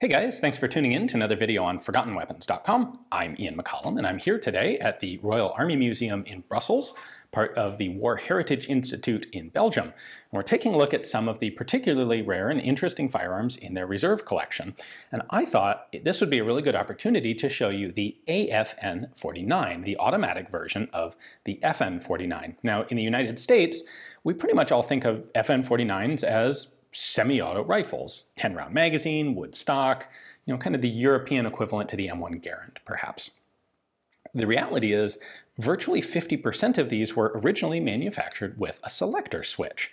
Hey guys, thanks for tuning in to another video on ForgottenWeapons.com. I'm Ian McCollum, and I'm here today at the Royal Army Museum in Brussels, part of the War Heritage Institute in Belgium. And we're taking a look at some of the particularly rare and interesting firearms in their reserve collection. And I thought this would be a really good opportunity to show you the AFN-49, the automatic version of the FN-49. Now, in the United States, we pretty much all think of FN-49s as semi-auto rifles, 10-round magazine, wood stock, kind of the European equivalent to the M1 Garand, perhaps. The reality is, virtually 50% of these were originally manufactured with a selector switch.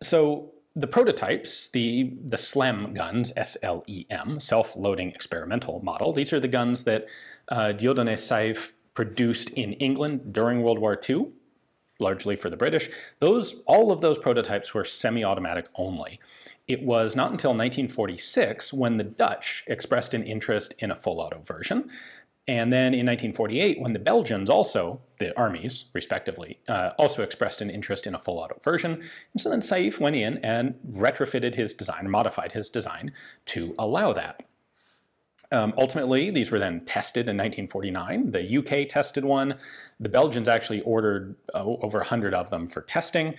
So the prototypes, the SLEM guns, S-L-E-M, self-loading experimental model, these are the guns that Dieudonné Saïf produced in England during World War II, largely for the British. All of those prototypes were semi-automatic only. It was not until 1946 when the Dutch expressed an interest in a full auto version. And then in 1948, when the Belgians also, the armies respectively, also expressed an interest in a full auto version. And so then Saïf went in and retrofitted his design, modified his design to allow that. Ultimately, these were then tested in 1949. The UK tested one. The Belgians actually ordered over 100 of them for testing.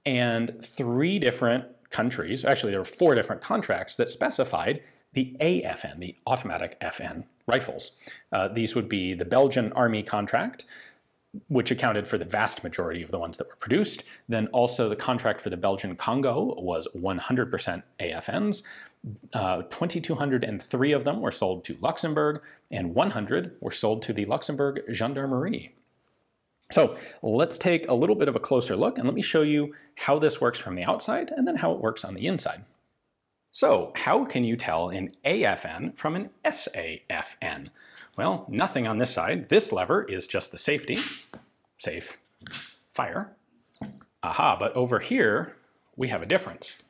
And 3 different countries, actually there were 4 different contracts that specified the AFN, the automatic FN rifles. These would be the Belgian Army contract, which accounted for the vast majority of the ones that were produced. Then also the contract for the Belgian Congo was 100% AFNs. 2,203 of them were sold to Luxembourg, and 100 were sold to the Luxembourg Gendarmerie. So let's take a little bit of a closer look, and let me show you how this works from the outside, and then how it works on the inside. So how can you tell an AFN from an SAFN? Well, nothing on this side. This lever is just the safety, safe, fire. Aha, but over here, we have a difference.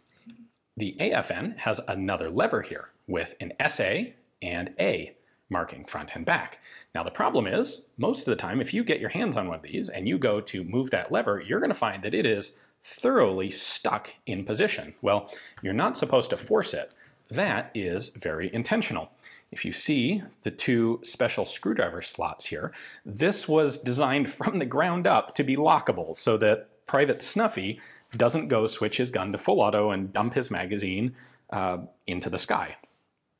The AFN has another lever here with an SA and A marking front and back. Now the problem is, most of the time, if you get your hands on one of these and you go to move that lever, you're going to find that it is thoroughly stuck in position. Well, you're not supposed to force it. That is very intentional. If you see the 2 special screwdriver slots here, this was designed from the ground up to be lockable so that Private Snuffy doesn't go switch his gun to full auto and dump his magazine into the sky.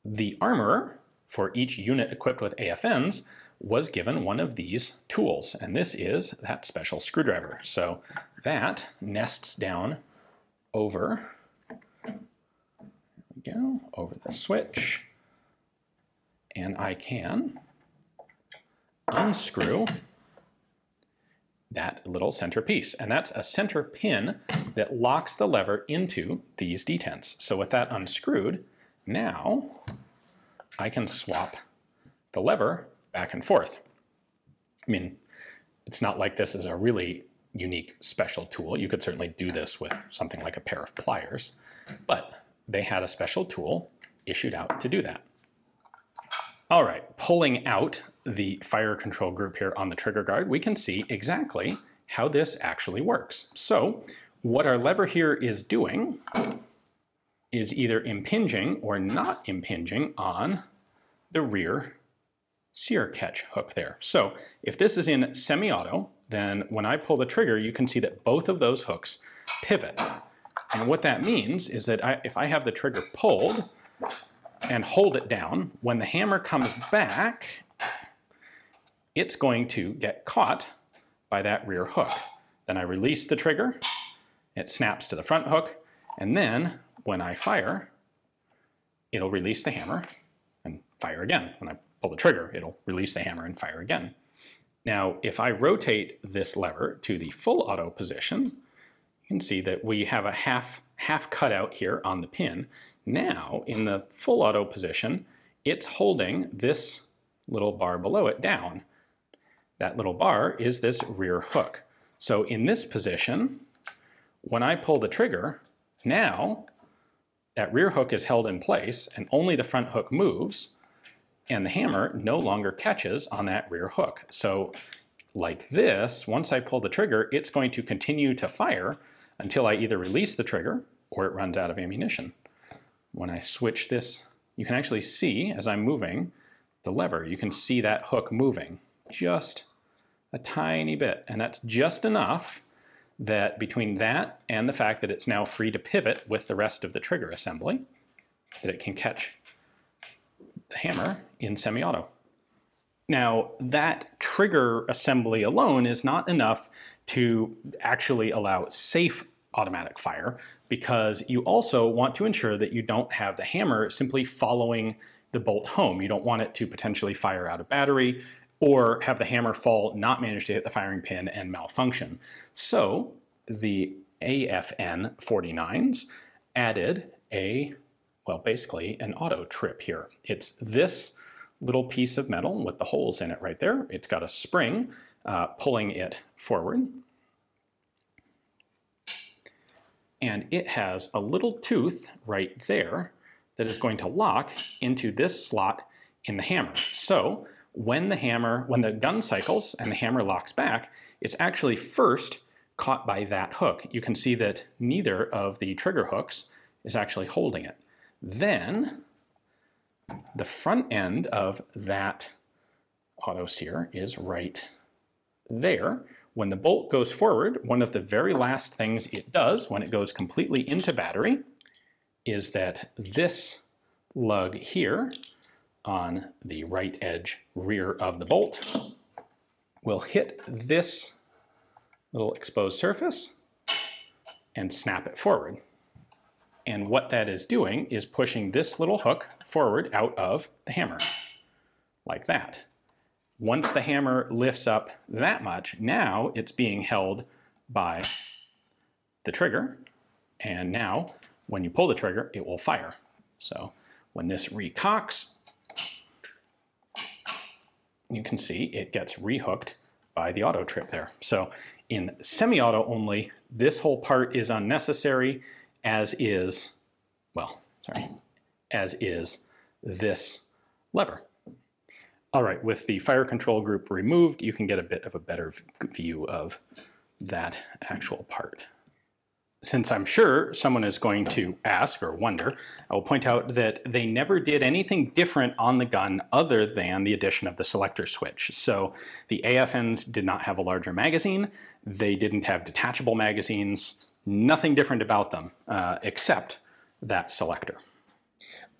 The armorer for each unit equipped with AFNs was given one of these tools, and this is that special screwdriver. So that nests down over, there we go, over the switch, and I can unscrew that little center piece, and that's a center pin that locks the lever into these detents. So with that unscrewed, now I can swap the lever back and forth. I mean, it's not like this is a really unique special tool. You could certainly do this with something like a pair of pliers, but they had a special tool issued out to do that. All right, pulling out the fire control group here on the trigger guard, we can see exactly how this actually works. So what our lever here is doing is either impinging or not impinging on the rear sear catch hook there. So if this is in semi-auto, then when I pull the trigger, you can see that both of those hooks pivot. And what that means is that if I have the trigger pulled and hold it down, when the hammer comes back, it's going to get caught by that rear hook. Then I release the trigger, it snaps to the front hook, and then when I fire, it'll release the hammer and fire again. When I pull the trigger, it'll release the hammer and fire again. Now, if I rotate this lever to the full auto position, you can see that we have a half cutout here on the pin. Now, in the full auto position, it's holding this little bar below it down. That little bar is this rear hook. So in this position, when I pull the trigger, now that rear hook is held in place and only the front hook moves, and the hammer no longer catches on that rear hook. So like this, once I pull the trigger, it's going to continue to fire until I either release the trigger or it runs out of ammunition. When I switch this you can actually see, as I'm moving the lever, you can see that hook moving just a tiny bit. And that's just enough that between that and the fact that it's now free to pivot with the rest of the trigger assembly, that it can catch the hammer in semi-auto. Now, that trigger assembly alone is not enough to actually allow safe automatic fire, because you also want to ensure that you don't have the hammer simply following the bolt home. You don't want it to potentially fire out of battery or have the hammer fall, not manage to hit the firing pin, and malfunction. So the AFN-49s added basically an auto trip here. It's this little piece of metal with the holes in it right there. It's got a spring pulling it forward. And it has a little tooth right there that is going to lock into this slot in the hammer. So when the gun cycles and the hammer locks back, it's actually first caught by that hook. You can see that neither of the trigger hooks is actually holding it. Then the front end of that auto sear is right there. When the bolt goes forward, one of the very last things it does when it goes completely into battery is that this lug here on the right edge rear of the bolt will hit this little exposed surface and snap it forward. And what that is doing is pushing this little hook forward out of the hammer, like that. Once the hammer lifts up that much, now it's being held by the trigger, and now when you pull the trigger, it will fire. So when this recocks, you can see it gets rehooked by the auto trip there. So in semi-auto only, this whole part is unnecessary, as is this lever. All right, with the fire control group removed, you can get a bit of a better view of that actual part. Since I'm sure someone is going to ask or wonder, I will point out that they never did anything different on the gun other than the addition of the selector switch. So the AFNs did not have a larger magazine, they didn't have detachable magazines, nothing different about them except that selector.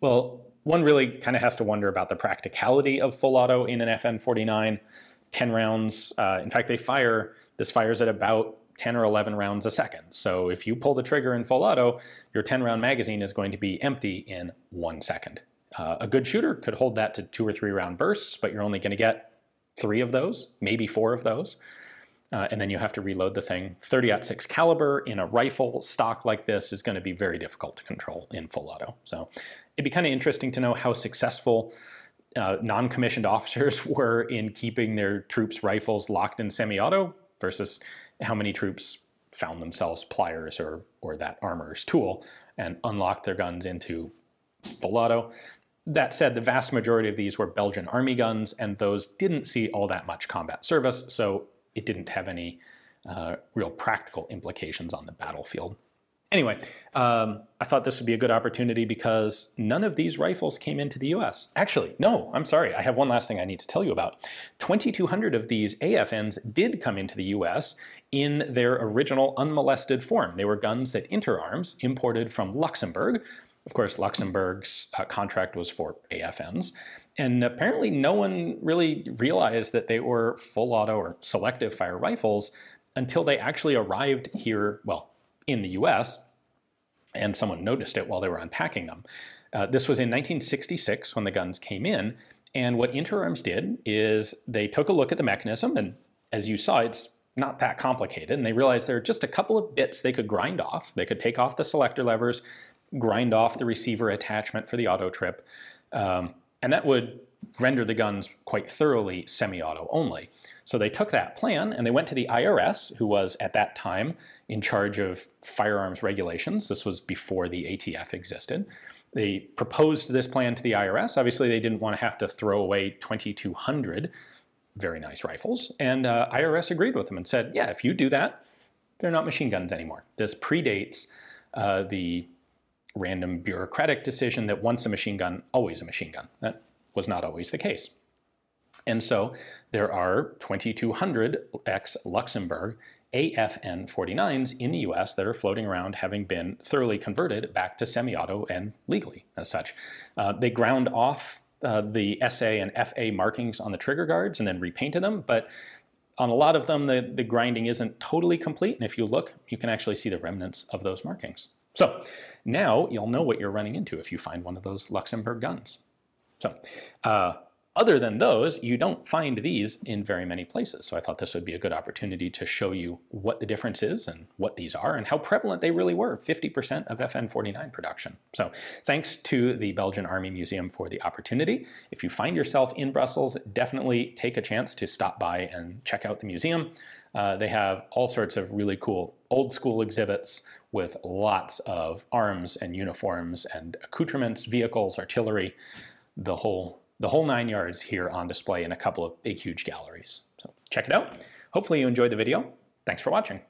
Well, one really kind of has to wonder about the practicality of full auto in an FN-49. 10 rounds, in fact, this fires at about 10 or 11 rounds a second. So if you pull the trigger in full auto, your 10-round magazine is going to be empty in 1 second. A good shooter could hold that to 2 or 3 round bursts, but you're only going to get 3 of those, maybe 4 of those. And then you have to reload the thing. 30-06 caliber in a rifle stock like this is going to be very difficult to control in full auto. So it'd be kind of interesting to know how successful non-commissioned officers were in keeping their troops' rifles locked in semi-auto versus how many troops found themselves pliers or that armorer's tool and unlocked their guns into full auto. That said, the vast majority of these were Belgian Army guns, and those didn't see all that much combat service, so it didn't have any real practical implications on the battlefield. Anyway, I thought this would be a good opportunity because none of these rifles came into the US. Actually, no, I'm sorry. I have one last thing I need to tell you about. 2,200 of these AFNs did come into the US in their original unmolested form. They were guns that Interarms imported from Luxembourg. Of course, Luxembourg's contract was for AFNs. And apparently no one really realized that they were full auto or selective fire rifles until they actually arrived here, well, in the US, and someone noticed it while they were unpacking them. This was in 1966 when the guns came in, and what Interarms did is they took a look at the mechanism, and as you saw, it's not that complicated, and they realized there are just a couple of bits they could grind off. They could take off the selector levers, grind off the receiver attachment for the auto trip, and that would render the guns quite thoroughly semi-auto only. So they took that plan and they went to the IRS, who was at that time in charge of firearms regulations. This was before the ATF existed. They proposed this plan to the IRS. Obviously, they didn't want to have to throw away 2,200 very nice rifles. And IRS agreed with them and said, yeah, if you do that, they're not machine guns anymore. This predates the random bureaucratic decision that once a machine gun, always a machine gun. That was not always the case. And so there are 2,200 ex-Luxembourg AFN-49s in the US that are floating around, having been thoroughly converted back to semi-auto and legally as such. They ground off the SA and FA markings on the trigger guards and then repainted them, but on a lot of them, the grinding isn't totally complete, and if you look, you can actually see the remnants of those markings. So now you'll know what you're running into if you find one of those Luxembourg guns. So other than those, you don't find these in very many places. So I thought this would be a good opportunity to show you what the difference is and what these are and how prevalent they really were, 50% of FN-49 production. So thanks to the Belgian Army Museum for the opportunity. If you find yourself in Brussels, definitely take a chance to stop by and check out the museum. They have all sorts of really cool old school exhibits with lots of arms and uniforms and accoutrements, vehicles, artillery, the whole 9 yards here on display in a couple of big, huge galleries. So check it out. Hopefully you enjoyed the video. Thanks for watching.